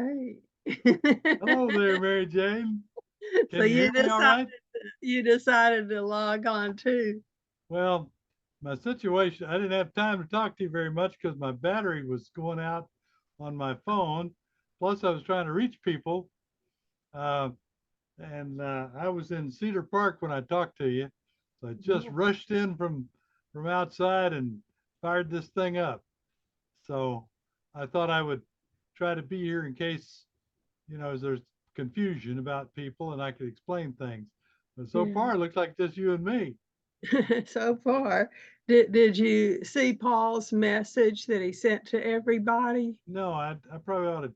Hey. Hello there, Mary Jane. So Can you hear me all right? you decided to log on too. Well, my situation, I didn't have time to talk to you very much because my battery was going out on my phone. Plus, I was trying to reach people. Uh, and I was in Cedar Park when I talked to you. So I just Yeah. rushed in from outside and fired this thing up. So I thought I would try to be here in case, there's confusion about people and I could explain things. But so Yeah. far, it looks like just you and me. So far, did you see Paul's message that he sent to everybody? No, I probably ought to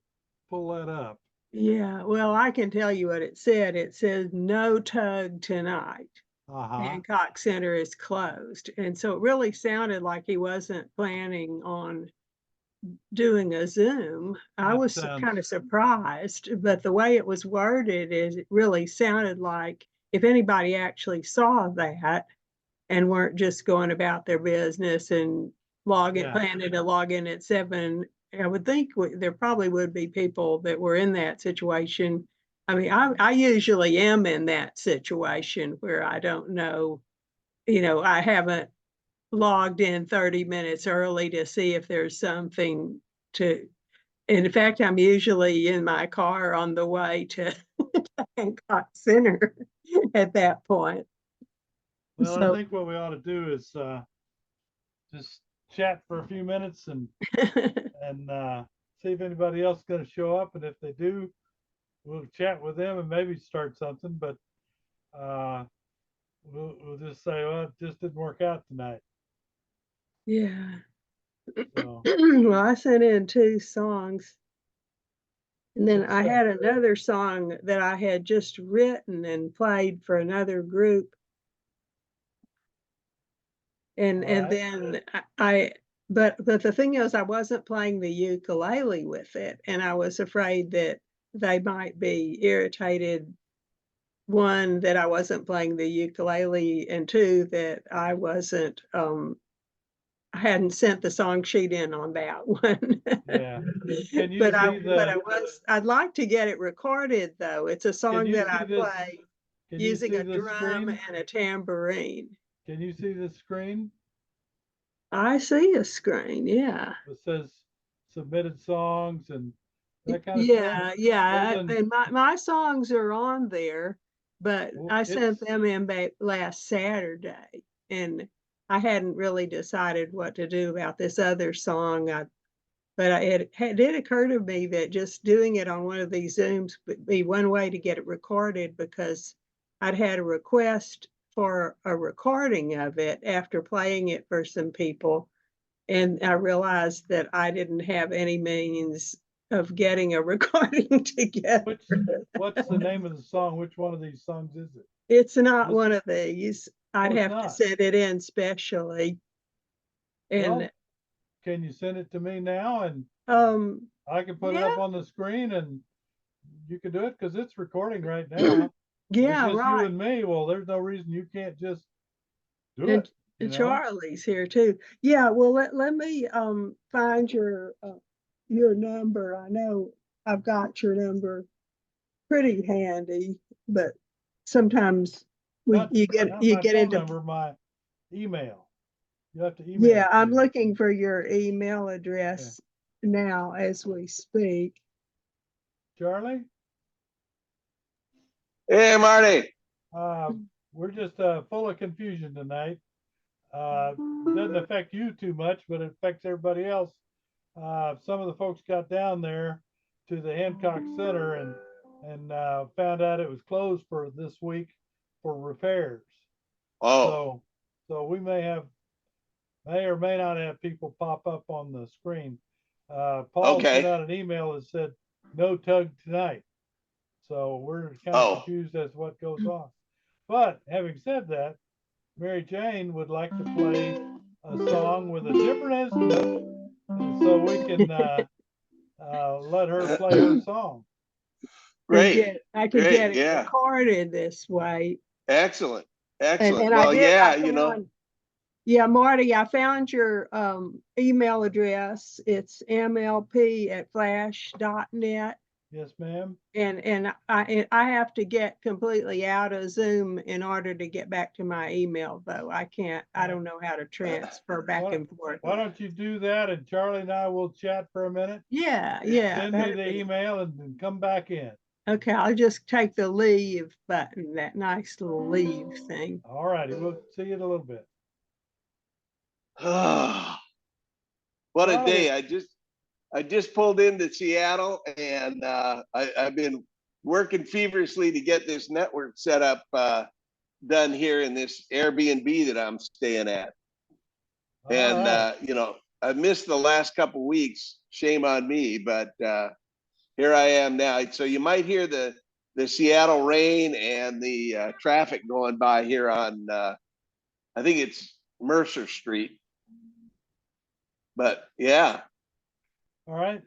pull that up. Yeah, well, I can tell you what it said. It says no tug tonight. Uh huh. Hancock Center is closed. And so it really sounded like he wasn't planning on doing a Zoom. I That was kind sounds, of surprised, but the way it was worded is it really sounded like if anybody actually saw that and weren't just going about their business and yeah, planning to log in at 7, I would think there probably would be people that were in that situation. I mean, I usually am in that situation where I don't know, I haven't logged in 30 minutes early to see if there's something to. In fact, I'm usually in my car on the way to Hancock Center at that point. well, I So, think what we ought to do is just chat for a few minutes and see if anybody else is going to show up. And if they do, we'll chat with them and maybe start something. But uh, we'll just say, well, it just didn't work out tonight. yeah. So Well, I sent in 2 songs, and then good I stuff. had another song that I had just written and played for another group, All and right. then I but the thing is I wasn't playing the ukulele with it, and I was afraid that they might be irritated, 1, that I wasn't playing the ukulele, and 2, that I hadn't sent the song sheet in on that one. Yeah. Can you see the? I'd like to get it recorded though. It's a Can song you that see I this? play Can you using see a this drum screen? and a tambourine. Can you see the screen? I see a screen, yeah. It says submitted songs and that kind of stuff. Yeah, Well, yeah, then and my songs are on there, but I sent it's them in last Saturday, and I hadn't really decided what to do about this other song. It did occur to me that just doing it on one of these Zooms would be one way to get it recorded because I'd had a request for a recording of it after playing it for some people, and I realized that I didn't have any means of getting a recording together. which what's the name of the song? Which one of these songs is it? It's not This one of these. I'd oh, it's have to not. send it in specially, and, Well, can you send it to me now and um, I can put it yeah. up on the screen and you can do it because it's recording right now. If it's Yeah, just you right. and me, well, there's no reason you can't just do And it, you know? Charlie's here too. Yeah, well, let me find your number. I know I've got your number pretty handy, but sometimes we Not you get not you my get phone into. number, my email. You have to email Yeah, it to I'm me. looking for your email Yeah. address now as we speak. Charlie, Hey, Marty. uh, we're just full of confusion tonight. It doesn't affect you too much, but it affects everybody else. Some of the folks got down there to the Hancock Center and found out it was closed for this week for repairs. Oh, So we may or may not have people pop up on the screen. Paul sent okay. out an email that said no tug tonight. So we're kind of Oh, confused as to what goes on. But having said that, Mary Jane would like to play a song with a different instrument, and so we can let her play her song. And great. I could Great. get it Yeah. recorded this way. Excellent. And Excellent. and I Well, did yeah, I you know, found Yeah, Marty, I found your email address. It's mlp@flash.net. Yes, ma'am. And I have to get completely out of Zoom in order to get back to my email, though. I don't know how to transfer back and forth. Why don't you do that, and Charlie and I will chat for a minute? Yeah, Send me the email and then come back in. Okay, I'll just take the leave button, that nice little leave thing. All righty, we'll see you in a little bit. What a Charlie. day. I just pulled into Seattle, and I've been working feverishly to get this network set up done here in this Airbnb that I'm staying at. And right. I missed the last couple weeks. Shame on me, but here I am now. So you might hear the Seattle rain and the traffic going by here on I think it's Mercer Street. But yeah. All right.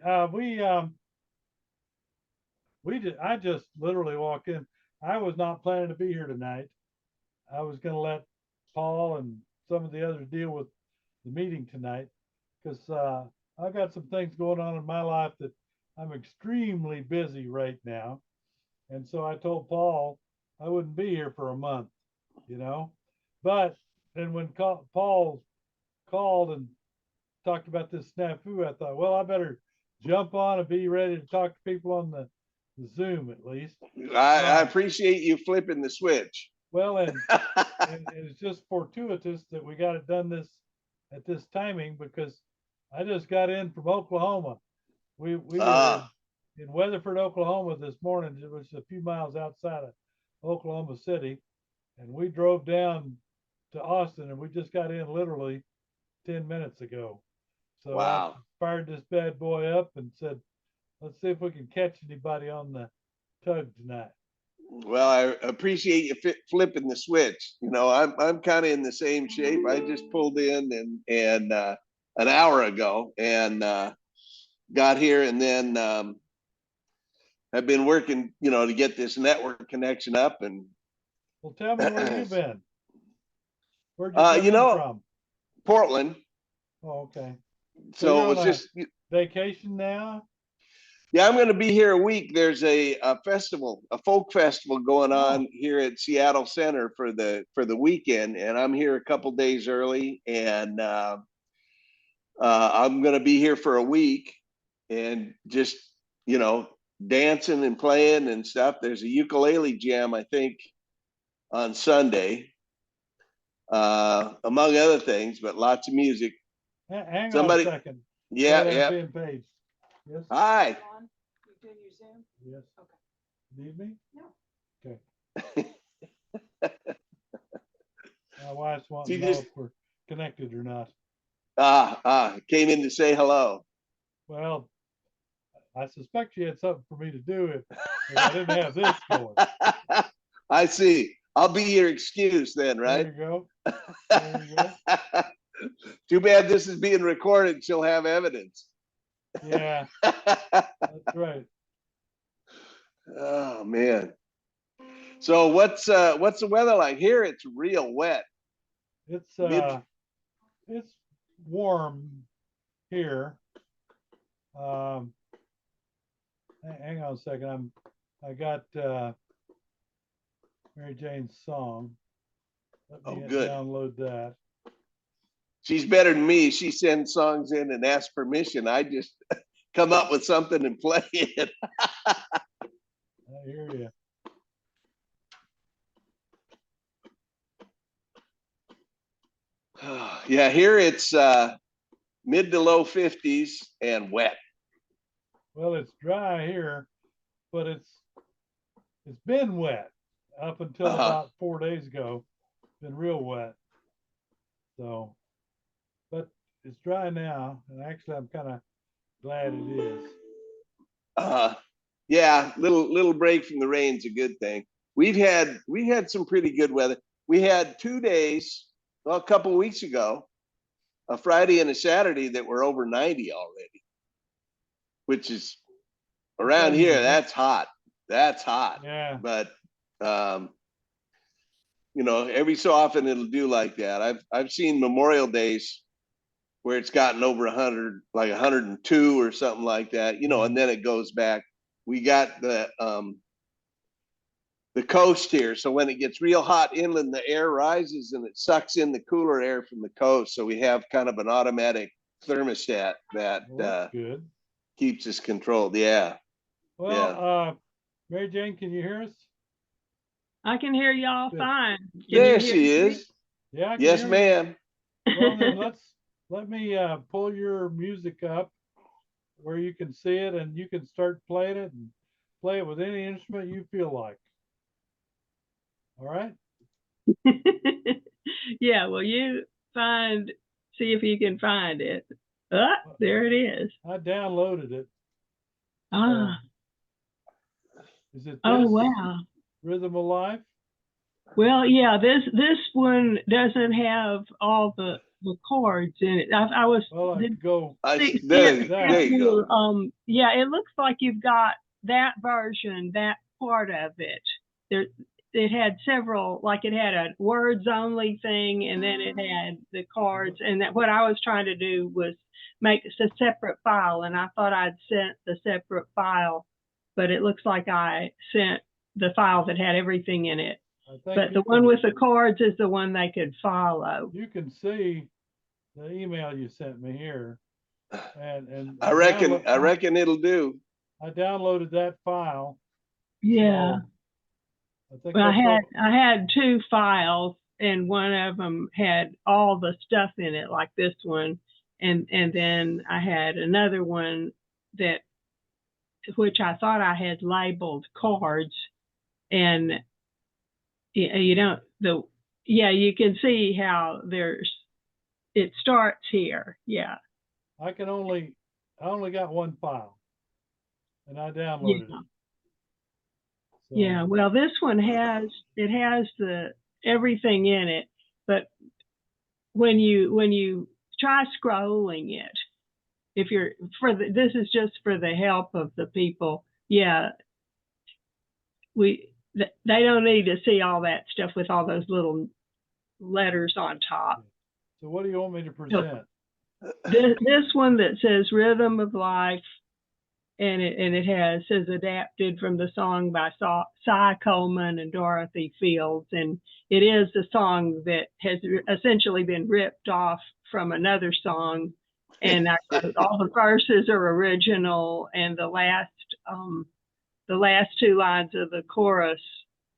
I just literally walked in. I was not planning to be here tonight. I was going to let Paul and some of the others deal with the meeting tonight, because I've got some things going on in my life that I'm extremely busy right now. And so I told Paul I wouldn't be here for a month, But then when Paul called and talked about this snafu, I thought, well, I better jump on and be ready to talk to people on the Zoom at least. I appreciate you flipping the switch. Well, and it's just fortuitous that we got it done at this timing, because I just got in from Oklahoma. We were in Weatherford, Oklahoma this morning. It was a few miles outside of Oklahoma City, and we drove down to Austin, and we just got in literally 10 minutes ago. So wow. I fired this bad boy up and said, let's see if we can catch anybody on the tug tonight. Well, I appreciate you flipping the switch. I'm kind of in the same shape. I just pulled in and an hour ago and got here, and then I've been working, to get this network connection up. And well, tell me where you've been. Where'd you come in from? Portland. Oh, okay. So it was just vacation now. Yeah, I'm going to be here a week. There's a festival, a folk festival going on here at Seattle Center for the weekend, and I'm here a couple days early, and I'm going to be here for a week, and just dancing and playing and stuff. There's a ukulele jam, I think, on Sunday, among other things, but lots of music. Hang on a second. Yeah. Page. Yes. Hi. You doing your Zoom? Yes. Okay. Need me? No. Okay. My wife's wanting to know if we're connected or not. Came in to say hello. Well, I suspect she had something for me to do if I didn't have this going. I see. I'll be your excuse then, right? There you go. Too bad this is being recorded. She'll have evidence. Yeah, that's right. Oh man. So what's the weather like here? It's real wet. It's warm here. Hang on a second. I got Mary Jane's song. Let me good. Download that. She's better than me. She sends songs in and asks permission. I just come up with something and play it. I hear you. Yeah, here it's mid to low 50s and wet. Well, it's dry here, but it's been wet up until about 4 days ago. It's been real wet. So, but it's dry now, and actually I'm kind of glad it is. Yeah, little break from the rain's a good thing. We had some pretty good weather. We had 2 days, well, a couple of weeks ago, a Friday and a Saturday that were over 90 already, which is around here. That's hot. That's hot. Yeah. But every so often it'll do like that. I've seen Memorial Days where it's gotten over 100, like 102 or something like that, and then it goes back we got the coast here. So when it gets real hot inland, the air rises and it sucks in the cooler air from the coast. So we have kind of an automatic thermostat that Well, that's good. keeps us controlled. Yeah. Well, Mary Jane, can you hear us? I can hear y'all Good. fine. Can There you she hear me? is. Yeah, I can Yes, hear you. ma'am. Well, then let me pull your music up where you can see it, and you can start playing it and play it with any instrument you feel like. All right. Yeah, well, you see if you can find it. There it is. I downloaded it. Ah, Is it this? oh, wow. Rhythm of Life? Well, yeah, this one doesn't have all the chords in it. I was Well, I did could go. There you go. Yeah, it looks like you've got that version, that part of it. There, it had several, like it had a words only thing, and then it had the chords. And that what I was trying to do was make a separate file, and I thought I'd sent the separate file, but it looks like I sent the file that had everything in it. But the one with the chords is the one they could follow. You can see the email you sent me here, and I reckon it'll do. I downloaded that file. Yeah. So I think well, I had two files, and one of them had all the stuff in it, like this one, and then I had another one that which I thought I had labeled chords, and you can see how it starts here. Yeah. I only got one file, and I downloaded it. So, yeah. Well, this one has everything in it, but when you try scrolling it, if you're this is just for the help of the people. Yeah. They don't need to see all that stuff with all those little letters on top. So what do you want me to present? This one that says Rhythm of Life, and it says adapted from the song by Cy Coleman and Dorothy Fields, and it is a song that has essentially been ripped off from another song, and all the verses are original, and the last two lines of the chorus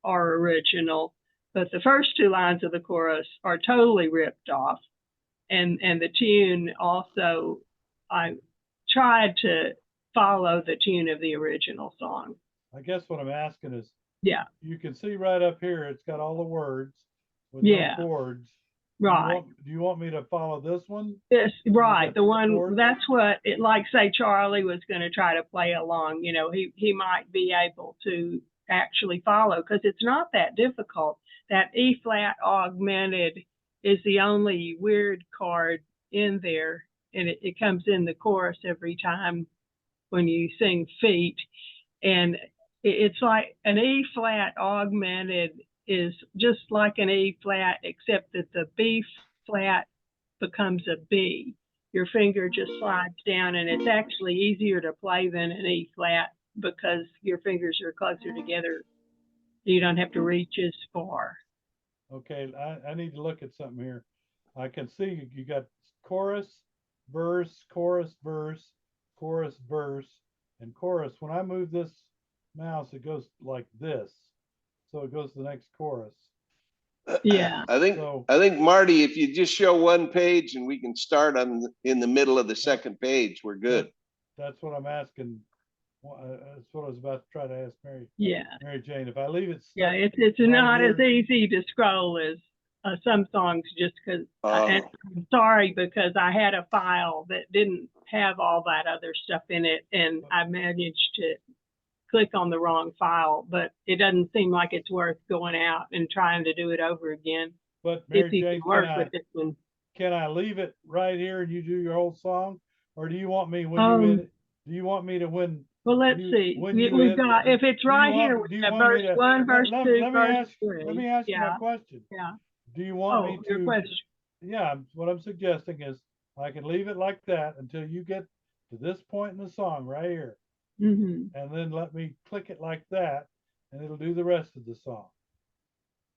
are original, but the first two lines of the chorus are totally ripped off. And the tune also, I tried to follow the tune of the original song. I guess what I'm asking is, yeah, you can see right up here, it's got all the words with no chords. Right. Do you want me to follow this one? Yes, right. The one chords? That's what it like. Say Charlie was going to try to play along. He might be able to actually follow because it's not that difficult. That E flat augmented is the only weird chord in there, and it comes in the chorus every time when you sing feet, and it's like an E flat augmented is just like an E flat, except that the B flat becomes a B. Your finger just slides down, and it's actually easier to play than an E flat because your fingers are closer together. You don't have to reach as far. Okay, I need to look at something here. I can see you got chorus, verse, chorus, verse, chorus, verse, and chorus. When I move this mouse, it goes like this. So it goes to the next chorus. Yeah. I think Marty, if you just show one page and we can start in the middle of the second page, we're good. That's what I'm asking. That's what I was about to try to ask Mary. Yeah. Mary Jane, if I leave it. Yeah, it's not as easy to scroll as some songs, just because. I'm sorry, because I had a file that didn't have all that other stuff in it, and I managed to click on the wrong file, but it doesn't seem like it's worth going out and trying to do it over again. But Mary Jane, can I leave it right here and you do your whole song, or do you want me do you want me to when? Well, let's see. We've got, if it's right here, we have verse 1, verse 2, verse 3. Let me ask you my question. Yeah. Do you want me to? Your question. Yeah, what I'm suggesting is I can leave it like that until you get to this point in the song right here. Mhm. and then let me click it like that, and it'll do the rest of the song.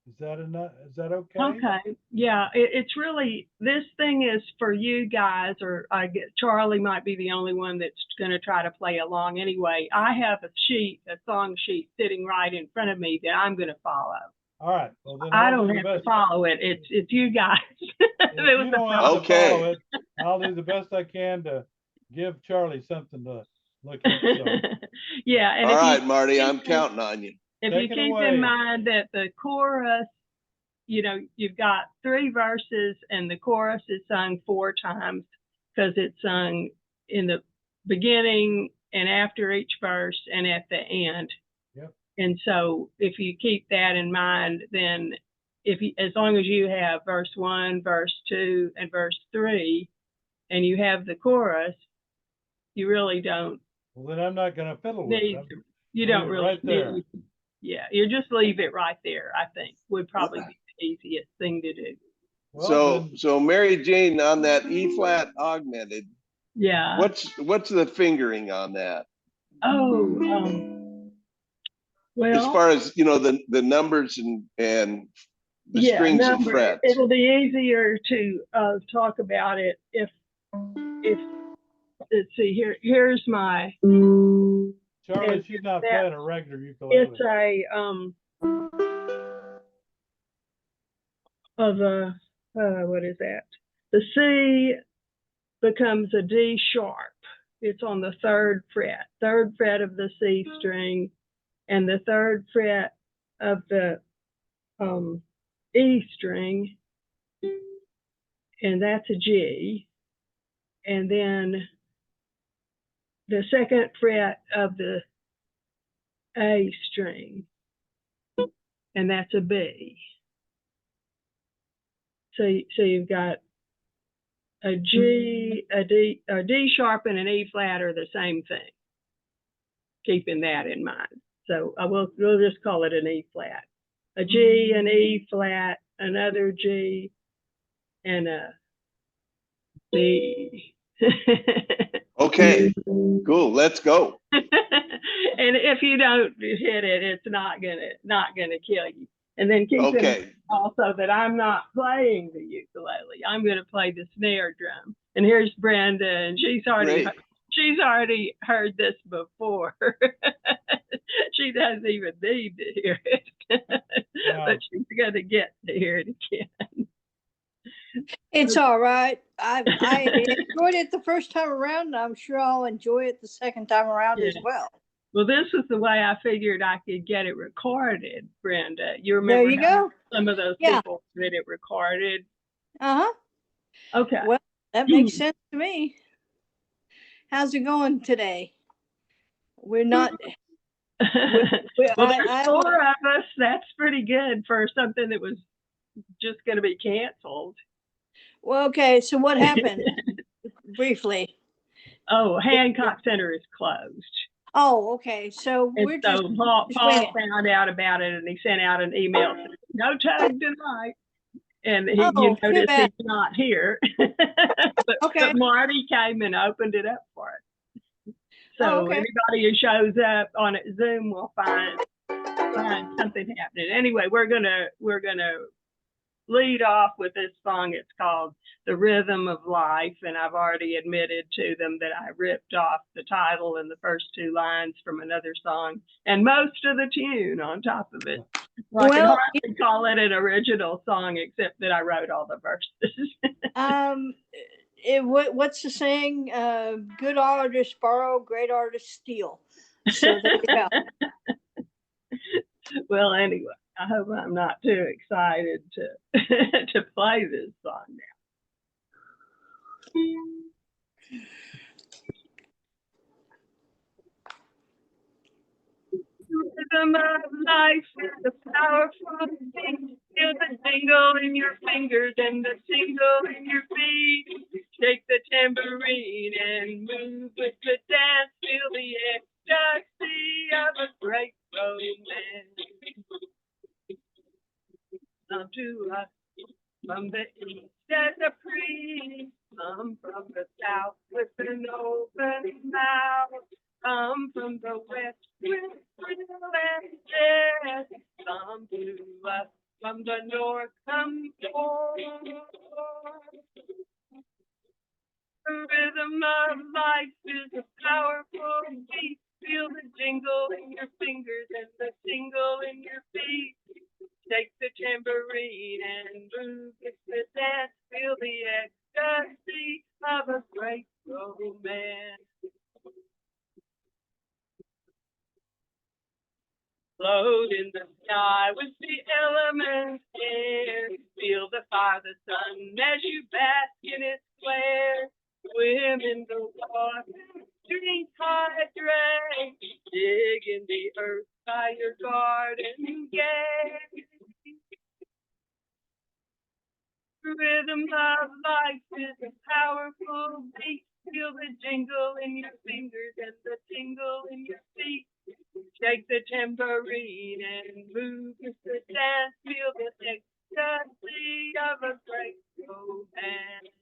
Is that enough? Is that okay? Okay. Yeah, it's really, this thing is for you guys, or I get Charlie might be the only one that's going to try to play along anyway. I have a song sheet sitting right in front of me that I'm going to follow. All right. Well, then I I'll don't do the have to best. follow it. It's you guys. If It was you the don't have problem. to follow Okay. it, I'll do the best I can to give Charlie something to look at. So Yeah, and All if right, you Marty, I'm counting on you. Take it keep away. in mind that the chorus, you've got 3 verses and the chorus is sung 4 times because it's sung in the beginning and after each verse and at the end. Yep. And so if you keep that in mind, then as long as you have verse 1, verse 2, and verse 3, and you have the chorus, you really don't Well, then I'm not going to fiddle with need it. you leave don't it really right there. need. Yeah, you just leave it right there, I think, would probably be the easiest thing to do. Well, So Mary Jane, on that E flat augmented, Yeah. what's the fingering on that? Oh, As well, far as the numbers and the yeah, strings and frets. it'll be easier to talk about it if let's see here's my. Charlie, and she's not that- playing a regular ukulele. It's a of a what is that? The C becomes a D sharp. It's on the 3rd fret of the C string, and the 3rd fret of the E string, and that's a G. And then the 2nd fret of the A string, and that's a B. So you've got a G, a D sharp, and an E flat are the same thing. Keeping that in mind. So we'll just call it an E flat. A G, an E flat, another G, and a B. Okay, cool. Let's go. And if you don't hit it, it's not gonna kill you. And then keep in mind also that I'm not playing the ukulele. I'm gonna play the snare drum. And here's Brenda, and she's already heard this before. She doesn't even need to hear it, but she's gonna get to hear it again. It's all right. I enjoyed it the first time around, and I'm sure I'll enjoy it the second time around as well. Well, this was the way I figured I could get it recorded, Brenda. You remember there you go. Some of those people that it recorded? Uh-huh. Okay. Well, that makes sense to me. How's it going today? We're not. Well, there's 4 of us. That's pretty good for something that was just going to be canceled. Well, okay. So what happened? Briefly. Oh, Hancock Center is closed. Oh, okay. So we're just. Paul found out about it, and he sent out an email saying, "No tag tonight." And you notice he's not here. but Marty came and opened it up for us. So anybody who shows up on Zoom will find something happening. Anyway, we're gonna lead off with this song. It's called "The Rhythm of Life," and I've already admitted to them that I ripped off the title and the first 2 lines from another song and most of the tune on top of it. I can hardly call it an original song, except that I wrote all the verses. What's the saying? Good artists borrow, great artists steal. So there you go. Well, anyway, I hope I'm not too excited to play this song now. Rhythm of life, the powerful thing. Feel the tingle in your fingers and the tingle in your feet. Take the tambourine and move with the dance. Feel the ecstasy of a great romance. Come to us from the east as a priest. Come from the south with an open mouth. Come from The rhythm of life is a powerful beat. Feel the jingle in your fingers and the tingle in your feet. Take the tambourine and move with the dance. Feel the ecstasy of a great romance. Float in the sky with the elements air. Feel the fire, the sun as you bask in its glare. Swim in the water, drink hydrate. Dig in the earth by your garden gate. The rhythm of life is a powerful beat. Feel the jingle in your fingers and the tingle in your feet. Shake the tambourine and move with the dance. Feel the ecstasy of a great romance.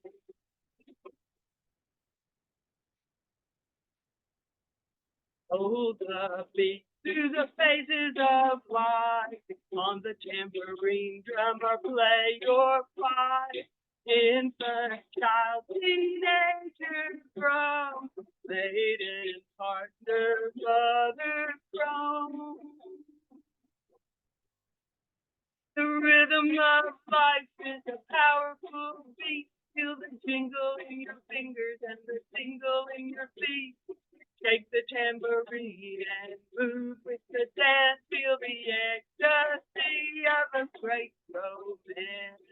Hold the beat through the phases of life. On the tambourine drum or play your part. Infant, child, teenager, grown, maiden, partner, mother, grown. The rhythm of life is a powerful beat. Feel the jingle in your fingers and the tingle in your feet. Shake the tambourine and move with the dance. Feel the ecstasy of a great romance.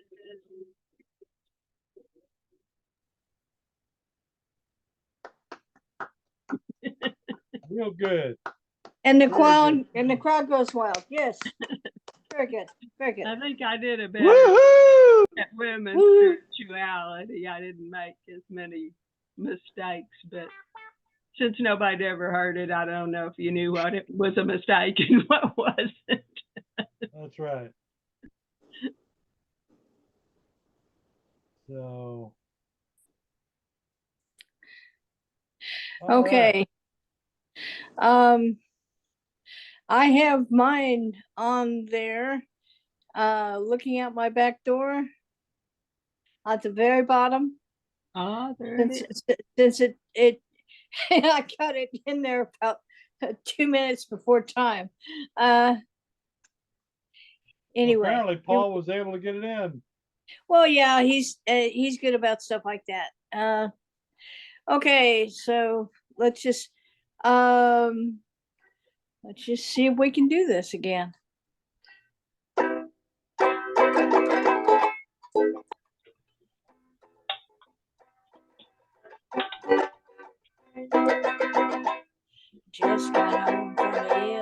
Real good. And the Very crowd good. goes wild. Yes. Very good. Very good. I think I did a better Woohoo! at women's Woo. spirituality. I didn't make as many mistakes, but since nobody ever heard it, I don't know if you knew what it was a mistake and what wasn't. That's right. So. All right. Okay. I have mine on there, looking out my back door at the very bottom. Oh, there it is. Since it I got it in there about 2 minutes before time. Anyway. Apparently Paul was able to get it in. Well, yeah, he's good about stuff like that. Okay, so let's just see if we can do this again. Just got home from the inn.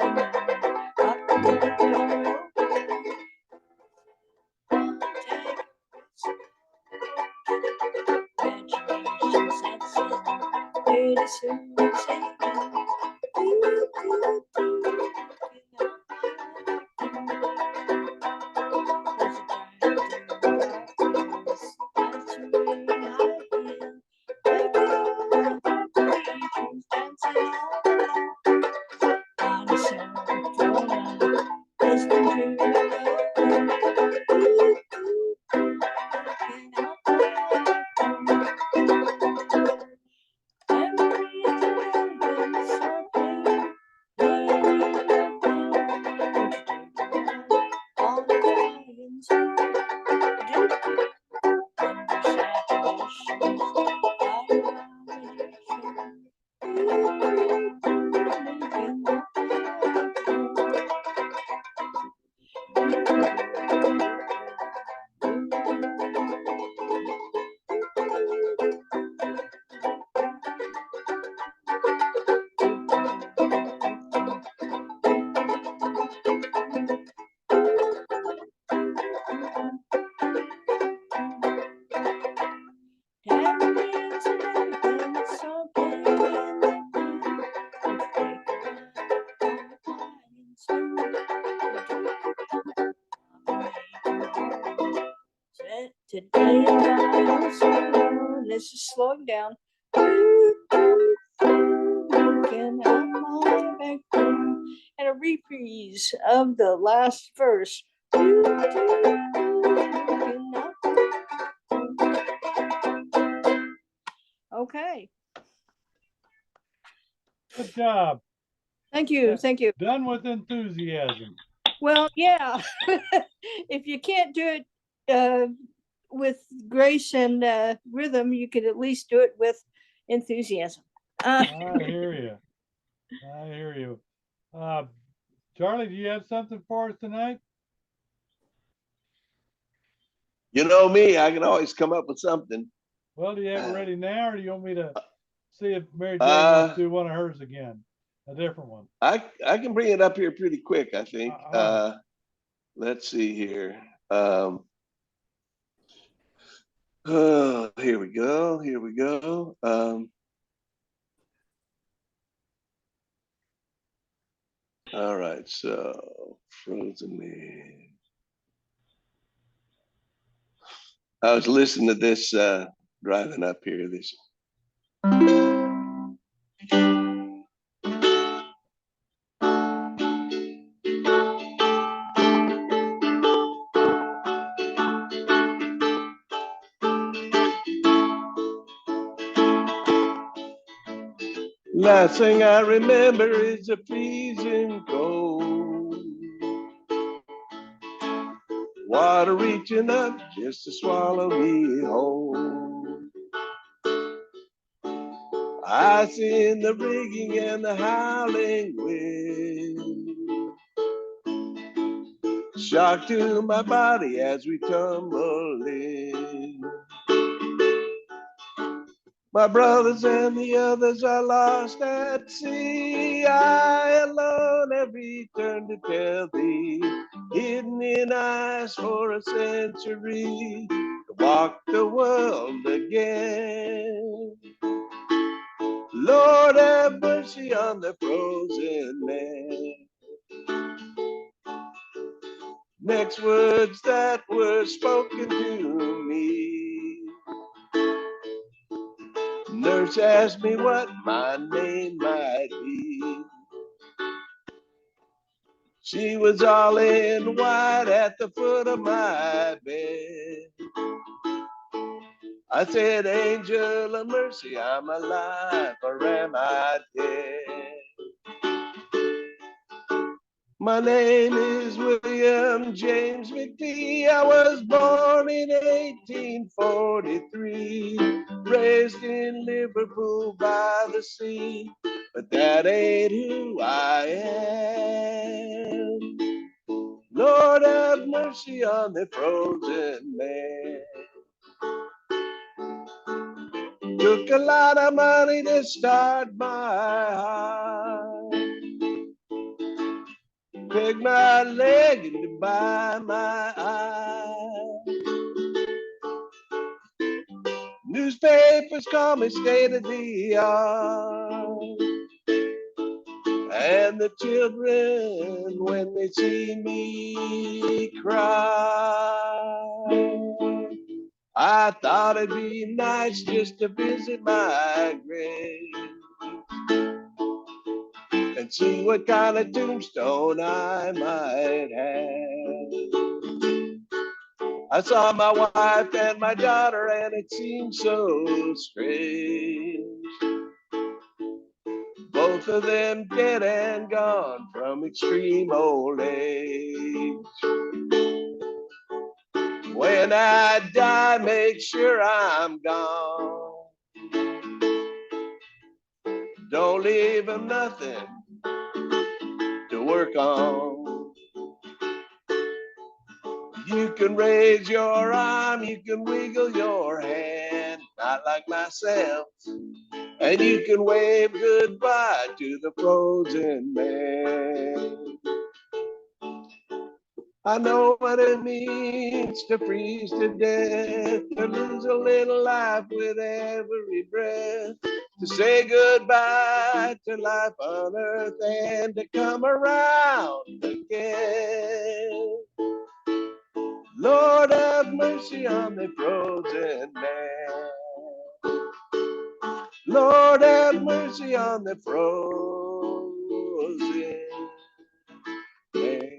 Congratulations, that's it. Pretty soon I'm singing. Today, this is slowing down. And a reprise of the last verse. Okay. Good job. Thank you. Thank you. Done with enthusiasm. Well, yeah. If you can't do it with grace and rhythm, you could at least do it with enthusiasm. I hear you. I hear you. Charlie, do you have something for us tonight? You know me, I can always come up with something. Well, do you have it ready now, or do you want me to see if Mary Jane wants to do one of hers again? A different one. I can bring it up here pretty quick, I think. Right. Let's see here. Here we go. Here we go. All right, so Frozen Man. I was listening to this driving up here. This. Last thing I remember is the freezing cold. Water reaching up just to swallow me whole. Ice in the rigging and the howling wind. Shock to my body as we tumble in. My brothers and the others are lost at sea. I alone have returned to tell thee, hidden in ice for a century, to walk the world again. Lord have mercy on the frozen man. Next words that were spoken to me. Nurse asked me what my name might be. She was all in white at the foot of my bed. I said, Angel of mercy, I'm alive or am I dead? My name is William James McPhee. I was born in 1843, raised in Liverpool by the sea, but that ain't who I am. Lord have mercy on the frozen man. Took a lot of money to start my heart. Peg my leg and to buy my eye. Newspapers call me state of the art. And the children, when they see me cry, I thought it'd be nice just to visit my grave and see what kind of tombstone I might have. I saw my wife and my daughter, and it seemed so strange. Both of them dead and gone from extreme old age. When I die, make sure I'm gone. Don't leave them nothing to work on. You can raise your arm, you can wiggle your hand, not like myself. And you can wave goodbye to the frozen man. I know what it means to freeze to death, to lose a little life with every breath, to say goodbye to life on earth and to come around again. Lord have mercy on the frozen man. Lord have mercy on the frozen man.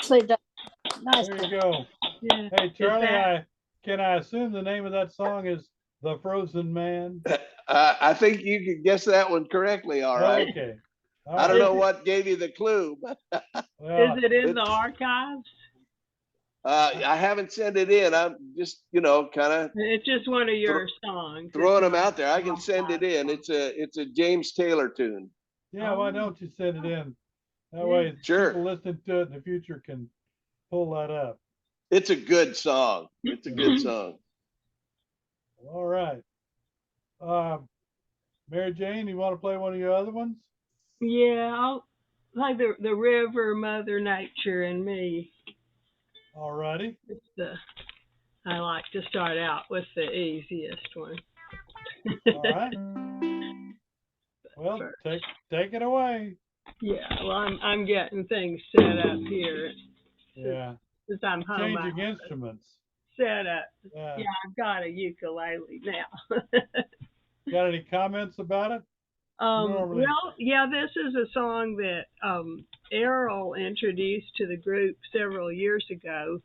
nicely done. Nice. There you go. Yeah. Hey, Charlie, that- can I assume the name of that song is The Frozen Man? I think you could guess that one correctly, all right. Okay. All I don't right. know what gave you the clue, but Well, Is it in the it's- archives? I haven't sent it in. I'm just, kind of It's just one of your songs. throwing It's them not out there. I can an send it in. archive It's a James Taylor tune. yeah, why don't you send it in? That Yeah. way Sure. people listening to it in the future can pull that up. It's a good song. It's a good song. All right. Mary Jane, you want to play one of your other ones? Yeah, I'll like the river, Mother Nature, and me. All righty. I like to start out with the easiest one. All right. Well, take it away. Yeah, well, I'm getting things set up here Yeah. since I'm home. Changing instruments. Set up. Yeah. Yeah, I've got a ukulele now. Got any comments about it? Normally- Well, yeah, this is a song that Errol introduced to the group several years ago,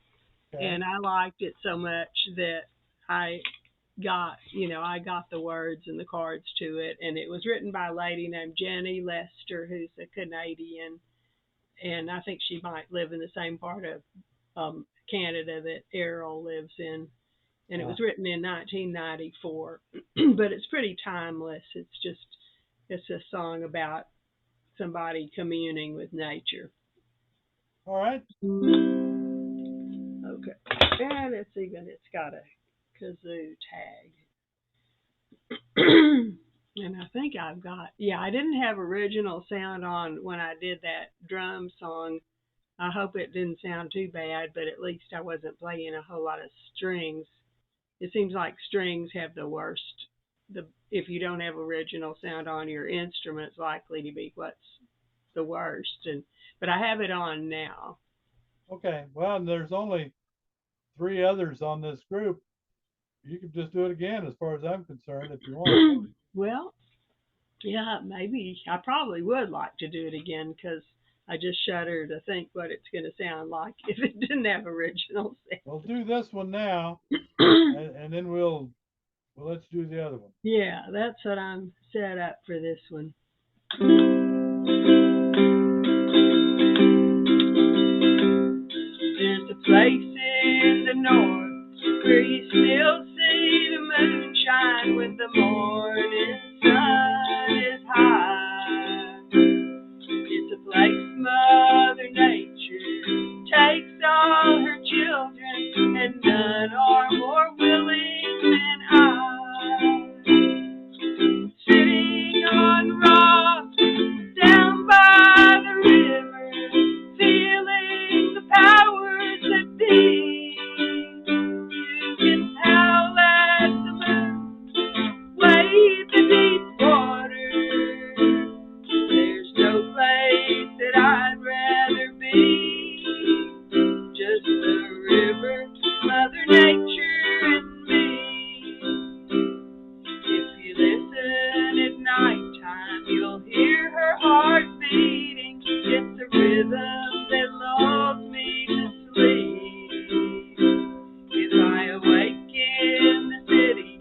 Okay. and I liked it so much that I got the words and the chords to it, and it was written by a lady named Jenny Lester, who's a Canadian, and I think she might live in the same part of Canada that Errol lives in. And it was written in 1994, but it's pretty timeless. It's a song about somebody communing with nature. All right. Okay, and it's got a kazoo tag. And I think I didn't have original sound on when I did that drum song. I hope it didn't sound too bad, but at least I wasn't playing a whole lot of strings. It seems like strings have the worst. If you don't have original sound on your instrument's likely to be what's the worst. But I have it on now. Okay. Well, there's only 3 others on this group. You could just do it again, as far as I'm concerned, if you want. Well, yeah, maybe I probably would like to do it again because I just shudder to think what it's going to sound like if it didn't have original sound. We'll do this one now, and then we'll let you do the other one. Yeah, that's what I'm set up for this one. There's a place in the north where you still see the moon shine when the morning sun is high. It's a place Mother Nature takes all her children, and none are more willing than I. Sitting on rocks down by the river, feeling the powers that be. You can howl at the moon, wade the deep water. There's no place that I'd rather be. Just the river, Mother Nature, and me. If you listen at nighttime, you'll hear her heart beating. It's a rhythm that lulls me to sleep. If I awake in the city,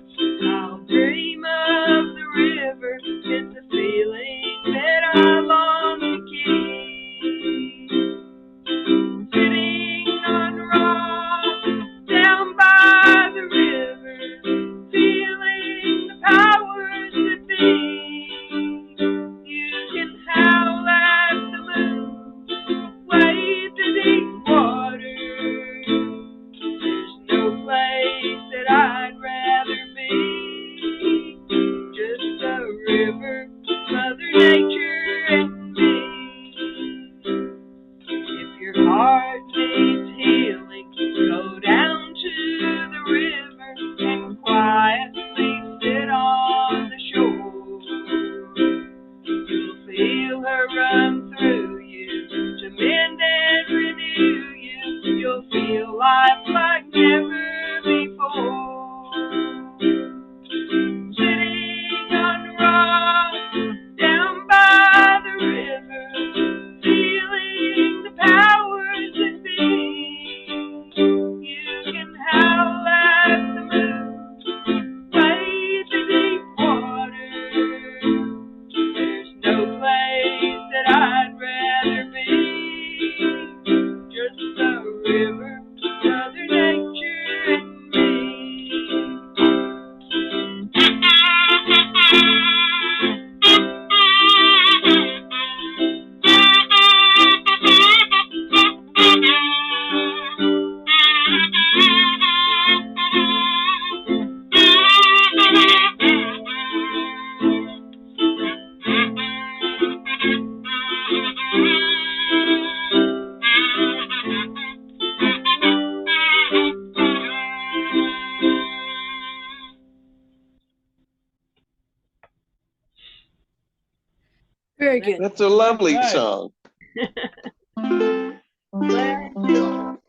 I'll dream of the river. It's a feeling that I long to keep. Sitting on rocks down by Very good. That's a lovely Nice. song. Glad you-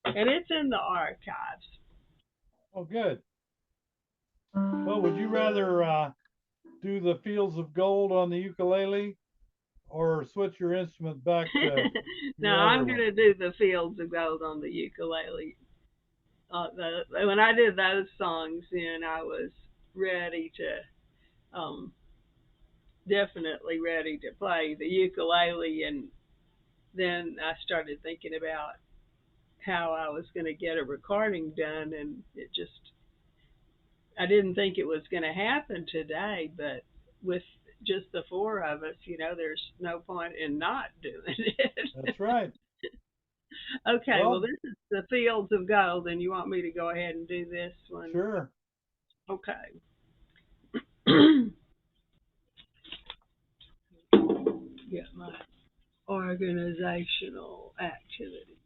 and it's in the archives. Oh, good. Well, would you rather do the Fields of Gold on the ukulele or switch your instrument back to your No, other I'm one? gonna do the Fields of Gold on the ukulele. When I did those songs, then I was ready to, definitely ready to play the ukulele, and then I started thinking about how I was going to get a recording done, and I didn't think it was going to happen today, but with just the four of us, there's no point in not doing it. That's right. Okay, well, Well, this is the Fields of Gold, and you want me to go ahead and do this one? sure. Okay. Get my organizational activities.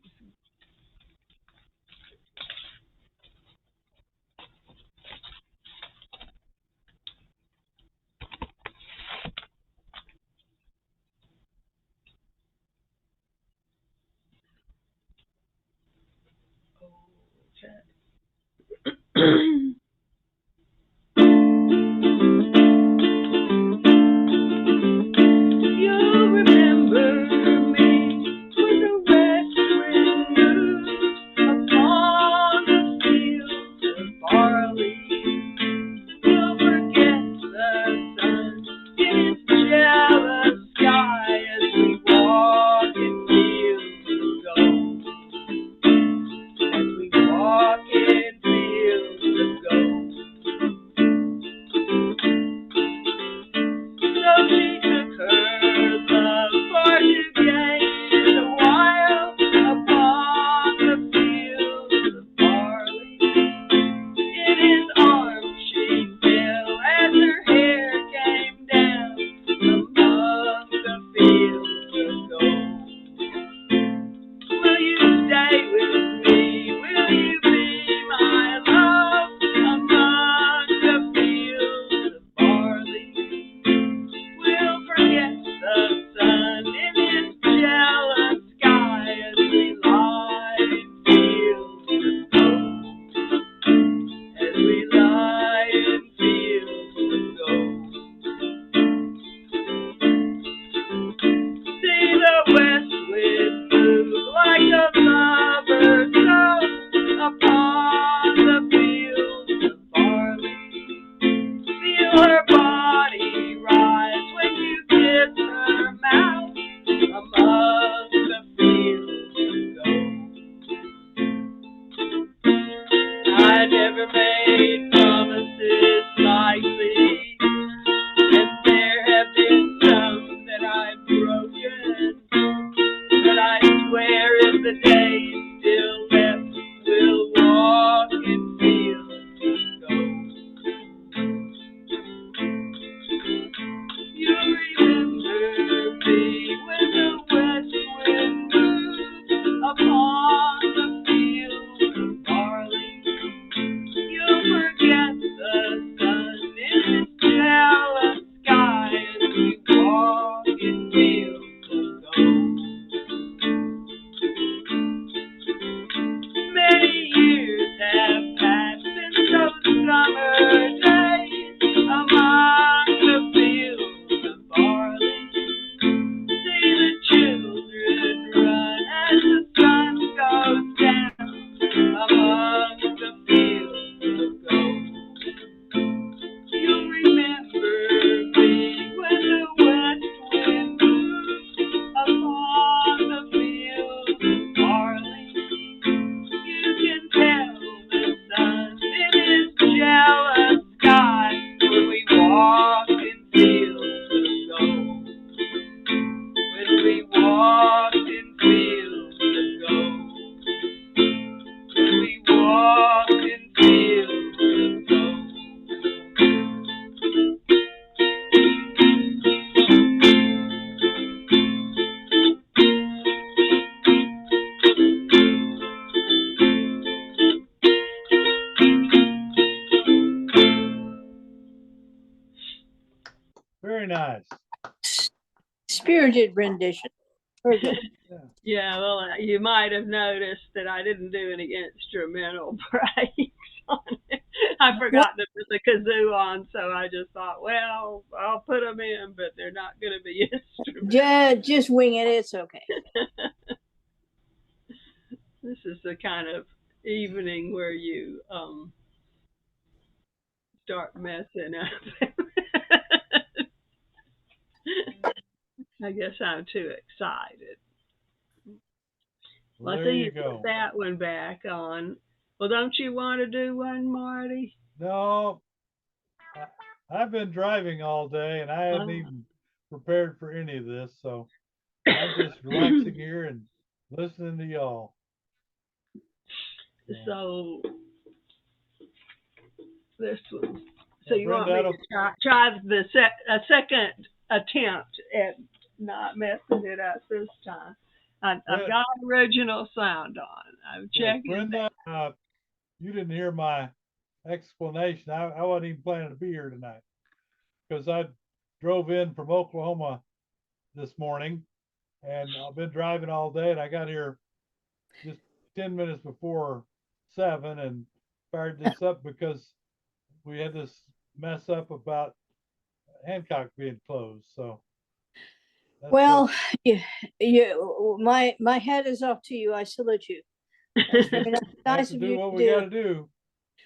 Okay. You'll remember me when the west wind moves upon the fields of barley. You'll forget the sun in its jealous sky as we walk in fields of gold. As we walk in fields of gold. So she took her love for to gaze a while upon the fields of barley. In his arms she fell as her hair came down among the fields of gold. Will you stay with me? Will you be my love among the fields of barley? We'll forget the sun in his jealous sky as we lie in fields of gold. As we lie in fields of gold. See the west wind move like a lover's love upon the fields of barley. Feel her body rise when you kiss her mouth among the fields of gold. I never made promises lightly, and there have been some that I've broken, but I swear in the days still left, we'll walk in fields of gold. You remember me when the west wind moves upon the fields of barley. You'll forget the sun in its jealous sky as we walk in fields of gold. Many years have passed since those summer days among the fields of barley. See the children run as the sun goes down among the fields of gold. You'll remember me when the west wind moves upon the fields of barley. You can tell the sun in his jealous sky when we walk in fields of gold. When we walk in fields of gold. When we walk in fields of gold. Very nice. spirited rendition. Very good. Yeah, well, you might have noticed that I didn't do any instrumental breaks on it. I forgot to put the kazoo on, so I just thought, well, I'll put them in, but they're not going to be instrumental. Just wing it. It's okay. This is the kind of evening where you start messing up. I guess I'm too excited. Well, Let's there see you you go. put that one back on. Well, don't you want to do one, Marty? No, I've been driving all day and I hadn't Oh. even prepared for any of this, so I'm just relaxing here and listening to y'all. So this one. So Yeah, you want Brenda, me to try a second attempt at not messing it up this time? I've got original sound on. I'm checking. Brenda, you didn't hear my explanation. I wasn't even planning to be here tonight because I drove in from Oklahoma this morning and I've been driving all day and I got here just 10 minutes before 7 and fired this up because we had this mess up about Hancock being closed. So well, my hat is off to you. I salute you. That's very nice of do you what to we got to do. do.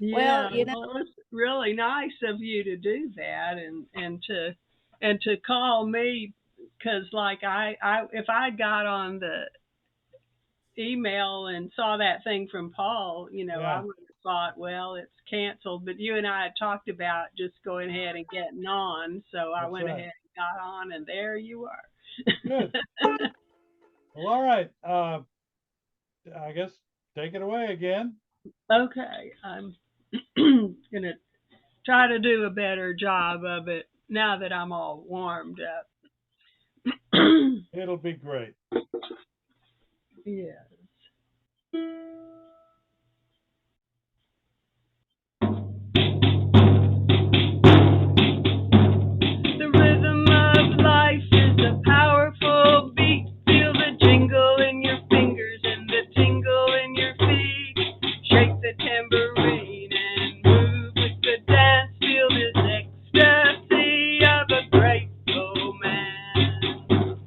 Yeah, Well, you know, well, it's really nice of you to do that and to call me because like I if I got on the email and saw that thing from Paul, you know, I would have thought, well, it's canceled. But you and I had talked about just going ahead and getting on, so I went ahead and got on, and there you are. Good. Well, all right. I guess take it away again. Okay, I'm gonna try to do a better job of it now that I'm all warmed up. It'll be great. Yes. The rhythm of life is a powerful beat. Feel the jingle in your fingers and the tingle in your feet. Shake the tambourine and move with the dance. Feel this ecstasy of a great romance.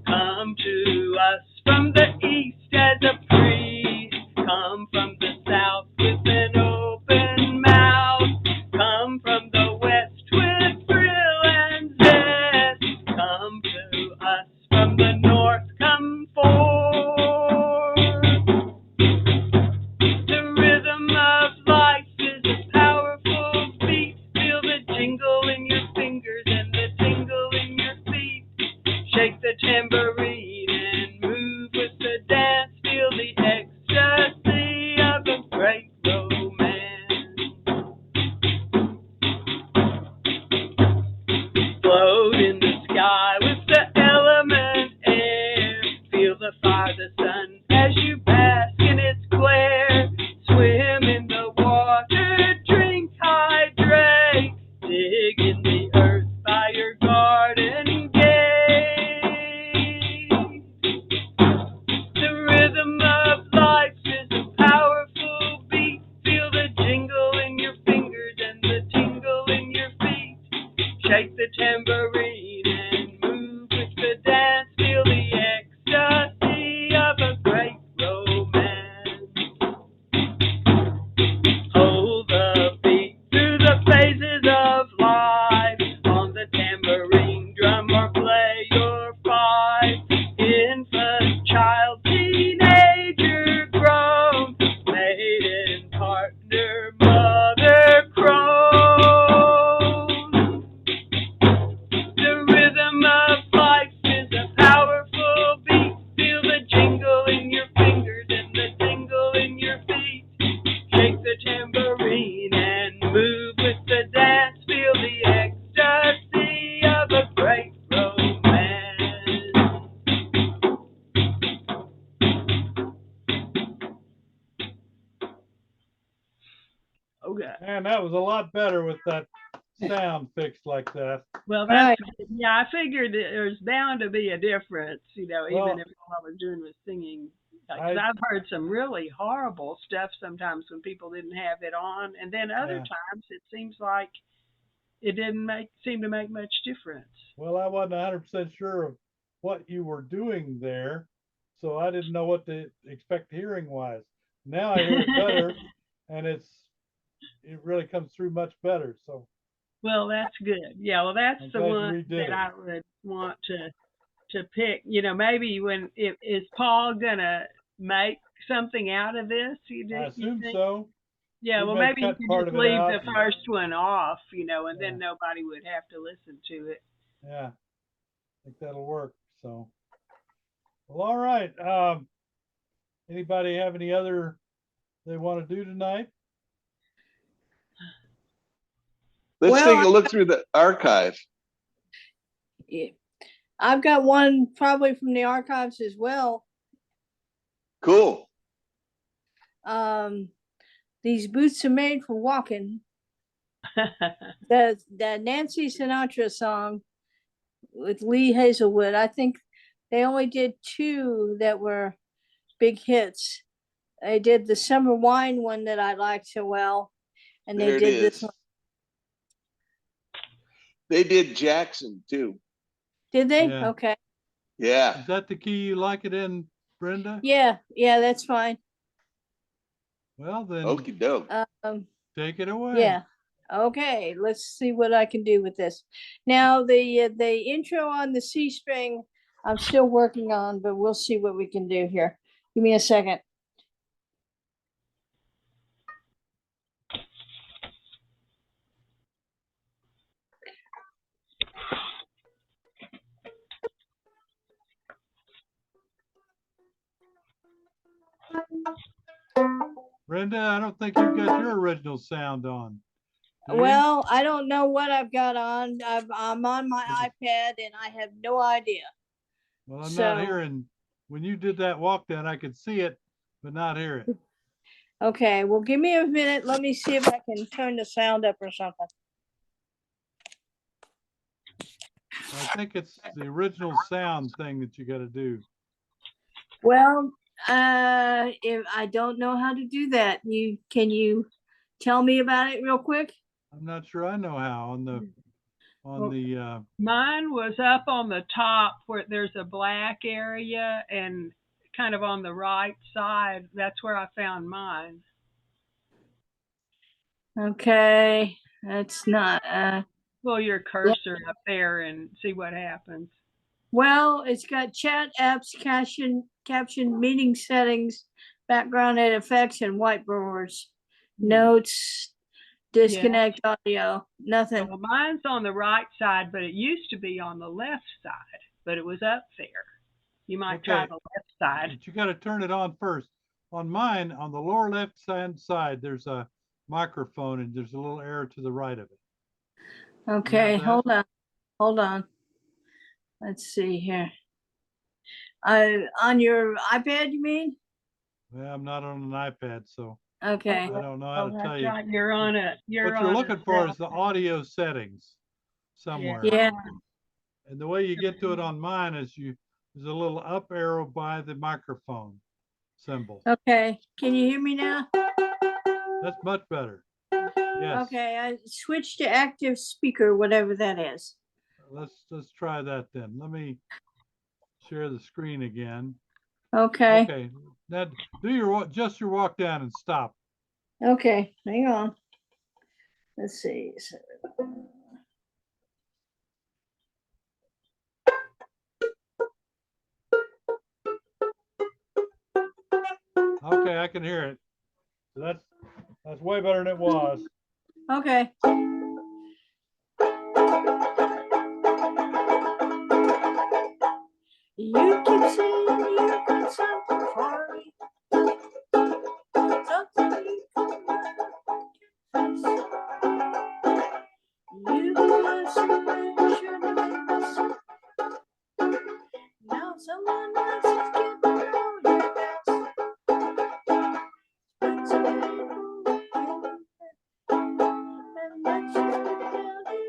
Come to us from the east as a priest. Come from the south with an open mouth. Come from the west with thrill and zest. Come to us from the north, come forth. The rhythm of life is a powerful beat. Feel the jingle in your fingers and the tingle in your feet. Shake the tambourine and move with the dance. Feel the ecstasy of a great romance. Float in the sky with the element air. Feel the fire, the sun as you bask in its glare. Swim in the water, drink, hydrate. Dig in the earth by your garden gate. The rhythm of life is a powerful beat. Feel the jingle in your fingers and the tingle in your feet. Shake the tambourine and move with the dance. Feel the ecstasy of a great romance. Hold the beat through the phases of life. On the tambourine, drum or play your fife. Infant, child, teenager, grown, maiden, partner, mother, crone. The rhythm of life is a powerful beat. Feel the jingle in your fingers and the tingle in your feet. Shake the tambourine and move with the dance. Feel the ecstasy of a great romance. Okay. Man, that was a lot better with that sound fixed like that. Well, Right. that's good. Yeah, I figured that there's bound to be a difference, Well, even if all I was doing was singing. Because I I've heard some really horrible stuff sometimes when people didn't have it on, and then other yeah. times it seems like it didn't seem to make much difference. Well, I wasn't 100% sure of what you were doing there, so I didn't know what to expect hearing wise. Now I hear it better, and it really comes through much better. So Well, that's good. Yeah, well, that's I'm the glad you one redid that it. I would want to pick. Maybe is Paul gonna make something out of this? I You assume think? so. Yeah, He well, may maybe you cut could part just of it leave out. the first one off, and Yeah, then nobody would have to listen to it. yeah, I think that'll work. So, well, all right. Anybody have any other they want to do tonight? Let's Well, take a look through the archive. yeah, I've got one probably from the archives as well. Cool. These boots are made for walking. The Nancy Sinatra song with Lee Hazelwood. I think they only did 2 that were big hits. They did the Summer Wine one that I liked so well, and There they it did this is. one. They did Jackson too. Did they? Yeah. Okay. Yeah. Is that the key you like it in, Brenda? Yeah, that's fine. Well, then Okie doke. take it away. Yeah. Okay, let's see what I can do with this. Now the intro on the C string I'm still working on, but we'll see what we can do here. Give me a second. Brenda, I don't think you've got your original sound on. Do you? Well, I don't know what I've got on. I'm on my iPad and I have no idea. Well, I'm So- not hearing. When you did that walk down, I could see it, but not hear it. Okay, well, give me a minute. Let me see if I can turn the sound up or something. I think it's the original sound thing that you got to do. Well, if I don't know how to do that, can you tell me about it real quick? I'm not sure I know how on the Mine was up on the top where there's a black area and kind of on the right side. That's where I found mine. Okay, that's not. Pull your cursor up there and see what happens. Well, it's got chat apps, caption, meeting settings, background and effects, and whiteboards, notes, disconnect audio, nothing. Well, mine's on the right side, but it used to be on the left side, but it was up there. You might try Okay. the left side. but you got to turn it on first. On mine, on the lower left side, there's a microphone and there's a little arrow to the right of it. Okay, that? hold on. Let's see here. On your iPad, you mean? Well, I'm not on an iPad, so Okay. I don't know how to tell you. Right. You're on it. What you're looking for is the audio settings somewhere. Yeah. And the way you get to it on mine is there's a little up arrow by the microphone symbol. Okay. Can you hear me now? That's much better. Yes. Okay, I switched to active speaker, whatever that is. Let's try that then. Let me share the screen again. Okay. Okay. Now do your walk down and stop. Okay, hang on. Let's see. Okay, I can hear it. So that's way better than it was. Okay. You keep saying you got something for me. Something you can face. You were somewhere should have been missing. Now someone else is getting on your best. But today, and that's just the reality.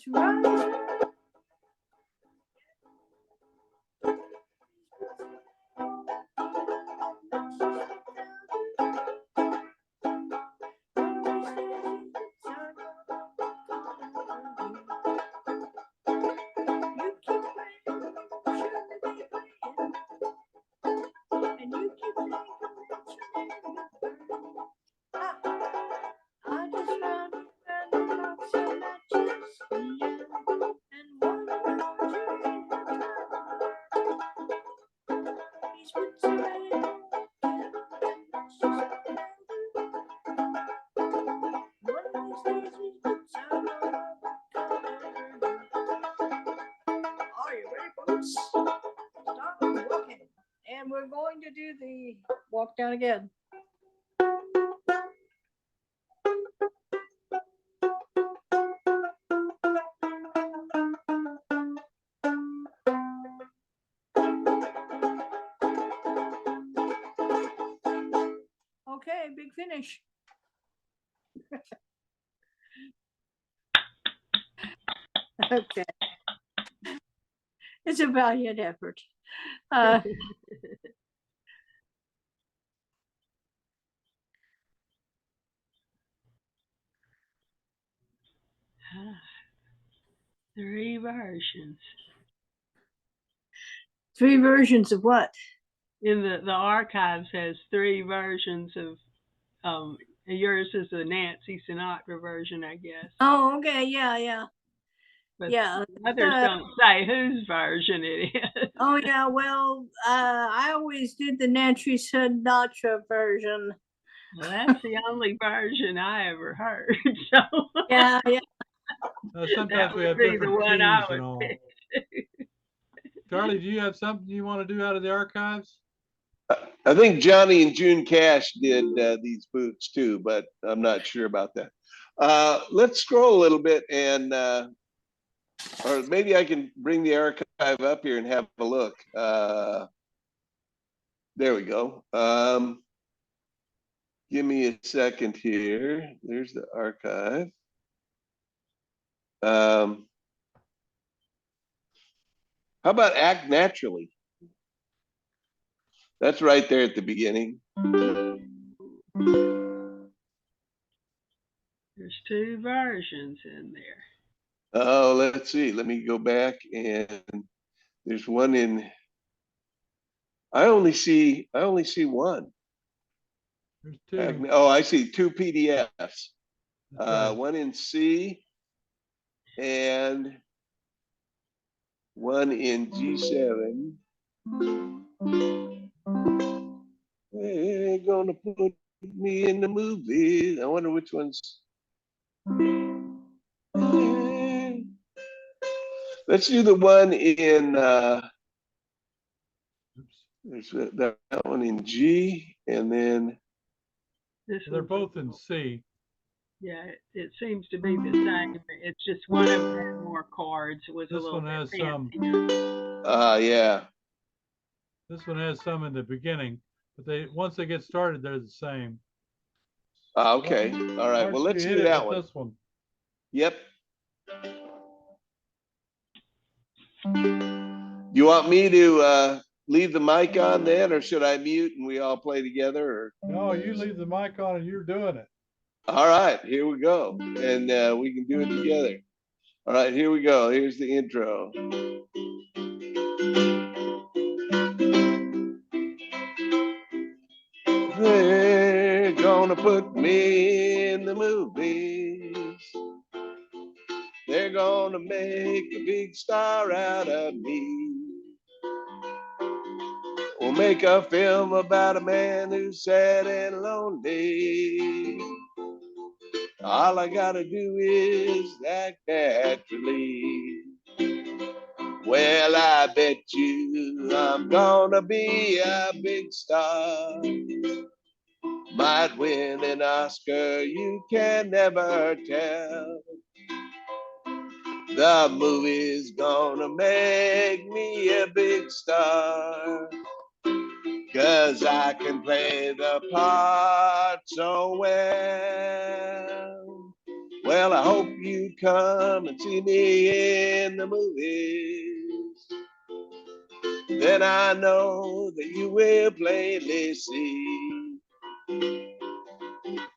boots rising. And we're going to do the walk down again. Okay, big finish. Okay. It's a valiant effort. Three versions. Three versions of what? In the archives has three versions of yours is the Nancy Sinatra version, I guess. Oh, okay, yeah. But Yeah. the others don't say whose version it is. Oh yeah, well, I always did the Nancy Sinatra version. Well, that's the only version I ever heard. So Yeah. Sometimes we have the different one keys I and would all. pick. Charlie, do you have something you want to do out of the archives? I think Johnny and June Cash did these boots too, but I'm not sure about that. Let's scroll a little bit and, or maybe I can bring the archive up here and have a look. There we go. Give me a second here. There's the archive. How about Act Naturally? That's right there at the beginning. There's two versions in there. Oh, let's see. Let me go back, and there's one in. I only see one. There's two. Oh, I see two PDFs. Right. One in C and one in G7. They're gonna put me in the movie. I wonder which one's. Let's do the one in. There's that one in G, and then. They're both in C. Yeah, it seems to be the same. It's just one of them had more cards. It was This a little one has bit some. Yeah. This one has some in the beginning, but once they get started, they're the same. Okay. All right. Well, let's do that one. This one. Yep. You want me to leave the mic on then, or should I mute and we all play together? Or? No, you leave the mic on and you're doing it. All right, here we go. And we can do it together. All right, here we go. Here's the intro. They're gonna put me in the movies. They're gonna make a big star out of me. We'll make a film about a man who's sad and lonely. All I gotta do is act naturally. Well, I bet you I'm gonna be a big star. Might win an Oscar, you can never tell. The movie's gonna make me a big star. 'Cause I can play the part so well. Well, I hope you come and see me in the movies. Then I know that you will plainly see the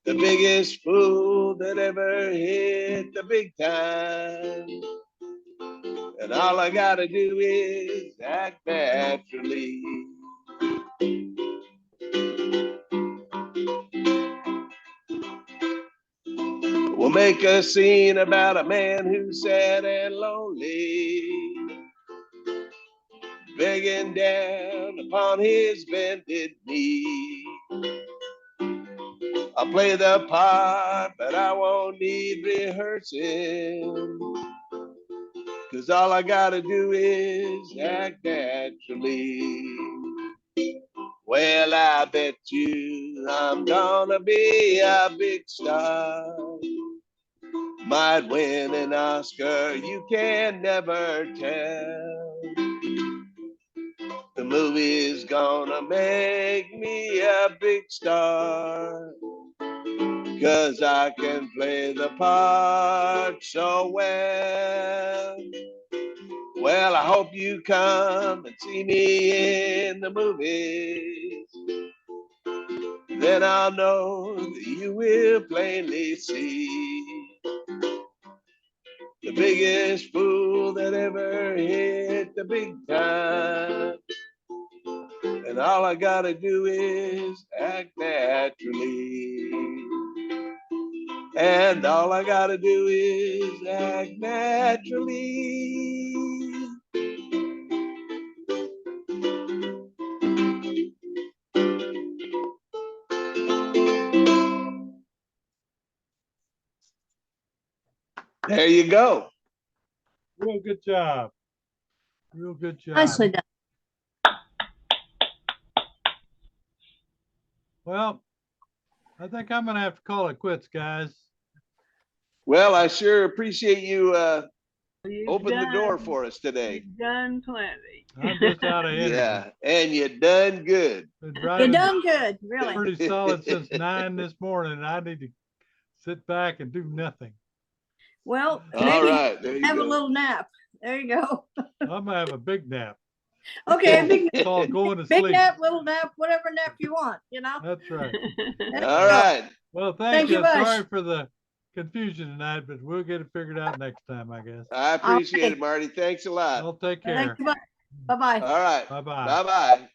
biggest fool that ever hit the big time. And all I gotta do is act naturally. We'll make a scene about a man who's sad and lonely, begging down upon his bended knee. I'll play the part, but I won't need rehearsing, 'cause all I gotta do is act naturally. Well, I bet you I'm gonna be a big star. Might win an Oscar, you can never tell. The movie's gonna make me a big star, 'cause I can play the part so well. Well, I hope you come and see me in the movies. Then I'll know that you will plainly see the biggest fool that ever hit the big time. And all I gotta do is act naturally. And all I gotta do is act naturally. There you go. Real good job. Real good job. Nicely done. Well, I think I'm gonna have to call it quits, guys. Well, I sure appreciate you You've opening the door done- for us today. You've done plenty. I'm just out of energy. Yeah, and you done good. Been You driving done good, really. pretty solid since 9 this morning, and I need to sit back and do nothing. Well, All maybe right, there you have a go. little nap. There you go. I'm gonna have a big nap. Okay, a big, It's called going to big sleep. nap, little nap, whatever nap you want, you know? That's right. All right. Well, Thank thank you you. much. Sorry for the confusion tonight, but we'll get it figured out next time, I guess. I appreciate right. it, Marty. Thanks a lot. I'll take care. Thank you much. Bye-bye. All right. Bye-bye. Bye-bye.